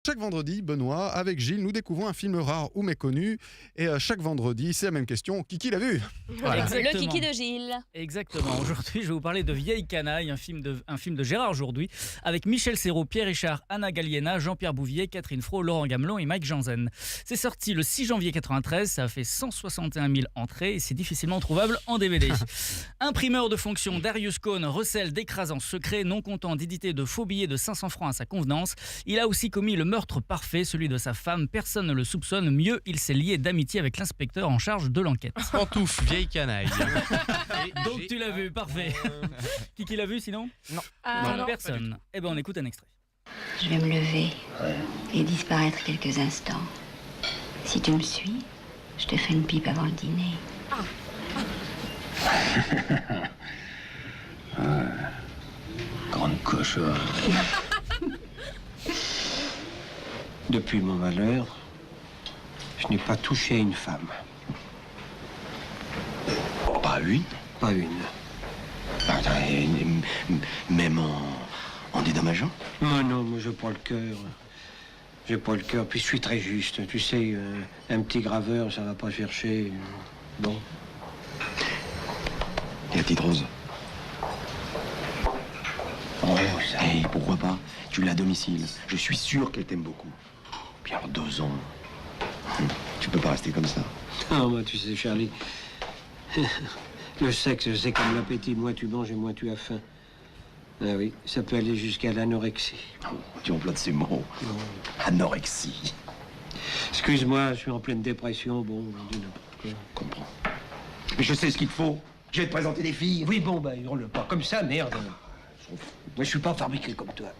Chaque vendredi, Benoît, avec Gilles, nous découvrons un film rare ou méconnu. Et chaque vendredi, c'est la même question. Kiki l'a vu? Voilà. Le kiki de Gilles. Exactement. Aujourd'hui, je vais vous parler de Vieille Canaille, un film de Gérard Jourduy, avec Michel Serrault, Pierre Richard, Anna Galliena, Jean-Pierre Bouvier, Catherine Fro, Laurent Gamelon et Mike Janzen. C'est sorti le 6 janvier 93, ça a fait 161 000 entrées et c'est difficilement trouvable en DVD. Imprimeur de fonction, Darius Cohn recèle d'écrasants secrets, non content d'éditer de faux billets de 500 francs à sa convenance. Il a aussi commis le meurtre parfait, celui de sa femme. Personne ne le soupçonne. Mieux, il s'est lié d'amitié avec l'inspecteur en charge de l'enquête. Pantouf, Vieille Canaille. Donc tu l'as vu, parfait. Qui l'a vu sinon? Non. Non. Personne. Eh ben on écoute un extrait. Je vais me lever et disparaître quelques instants. Si tu me suis, je te fais une pipe avant le dîner. Grande cochonne. Depuis mon malheur, je n'ai pas touché à une femme. Oh, pas une. Pas une. Attends, même en dédommageant? Oh non, moi j'ai pas le cœur. J'ai pas le cœur, puis je suis très juste. Tu sais, un petit graveur, ça va pas chercher. Bon. Et la petite Rose? Oh, ça. Hey, pourquoi pas? Tu l'as à domicile. Je suis sûr qu'elle t'aime beaucoup. Puis alors 2 ans. Tu peux pas rester comme ça. Non, moi, tu sais, Charlie, le sexe, c'est comme l'appétit. Moins tu manges et moins tu as faim. Ah oui, ça peut aller jusqu'à l'anorexie. Oh, tu emploies de ces mots. Anorexie. Excuse-moi, je suis en pleine dépression. Bon, on dit n'importe quoi. Comprends. Mais je sais ce qu'il te faut. Je vais te présenter des filles. Oui, bon, bah, hurle pas comme ça, merde. Moi, je suis pas fabriqué comme toi.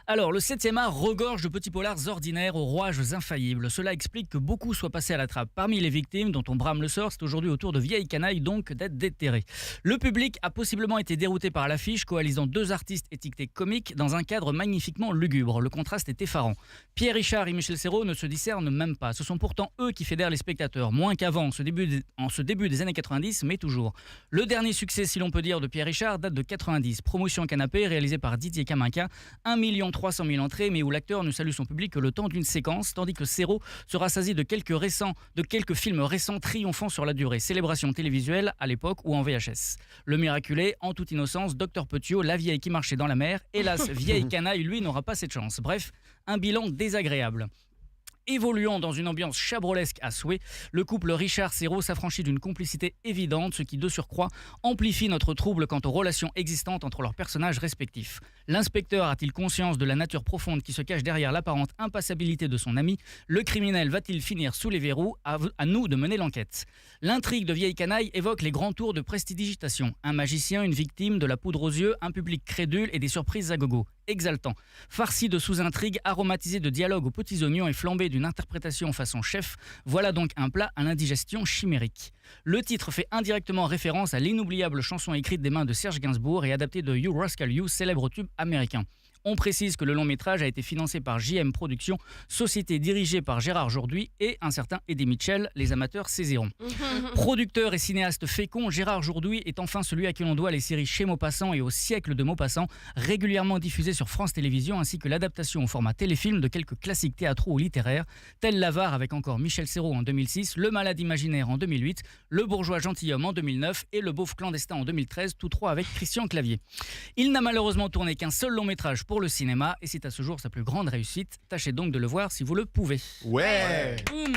Alors, le 7e art regorge de petits polars ordinaires aux rouages infaillibles. Cela explique que beaucoup soient passés à la trappe. Parmi les victimes dont on brame le sort, c'est aujourd'hui au tour de Vieille Canaille donc d'être déterré. Le public a possiblement été dérouté par l'affiche, coalisant 2 artistes étiquetés comiques dans un cadre magnifiquement lugubre. Le contraste est effarant. Pierre Richard et Michel Serrault ne se discernent même pas. Ce sont pourtant eux qui fédèrent les spectateurs, moins qu'avant, en ce début des années 90, mais toujours. Le dernier succès, si l'on peut dire, de Pierre Richard date de 90. Promotion canapé, réalisée par Didier Caminca, 1 300 000 entrées, mais où l'acteur ne salue son public que le temps d'une séquence, tandis que Serrault se rassasie de quelques films récents triomphant sur la durée. Célébration télévisuelle à l'époque ou en VHS. Le miraculé, en toute innocence, Docteur Petiot, La vieille qui marchait dans la mer. Hélas, Vieille Canaille, lui, n'aura pas cette chance. Bref, un bilan désagréable. Évoluant dans une ambiance chabrolesque à souhait, le couple Richard-Serrault s'affranchit d'une complicité évidente, ce qui de surcroît amplifie notre trouble quant aux relations existantes entre leurs personnages respectifs. L'inspecteur a-t-il conscience de la nature profonde qui se cache derrière l'apparente impassibilité de son ami? Le criminel va-t-il finir sous les verrous? À nous de mener l'enquête. L'intrigue de Vieille Canaille évoque les grands tours de prestidigitation. Un magicien, une victime, de la poudre aux yeux, un public crédule et des surprises à gogo. Exaltant. Farci de sous-intrigues, aromatisé de dialogues aux petits oignons et flambé d'une interprétation façon chef, voilà donc un plat à l'indigestion chimérique. Le titre fait indirectement référence à l'inoubliable chanson écrite des mains de Serge Gainsbourg et adaptée de You Rascal You, célèbre tube américain. On précise que le long métrage a été financé par JM Productions, société dirigée par Gérard Jourduy et un certain Eddie Mitchell, les amateurs saisiront. Producteur et cinéaste fécond, Gérard Jourduy est enfin celui à qui l'on doit les séries Chez Maupassant et Au siècle de Maupassant, régulièrement diffusées sur France Télévisions, ainsi que l'adaptation au format téléfilm de quelques classiques théâtraux ou littéraires, tels L'Avare avec encore Michel Serrault en 2006, Le Malade imaginaire en 2008, Le Bourgeois gentilhomme en 2009 et Le Beauf clandestin en 2013, tous 3 avec Christian Clavier. Il n'a malheureusement tourné qu'un seul long métrage pour le cinéma et c'est à ce jour sa plus grande réussite. Tâchez donc de le voir si vous le pouvez. Ouais. Boum.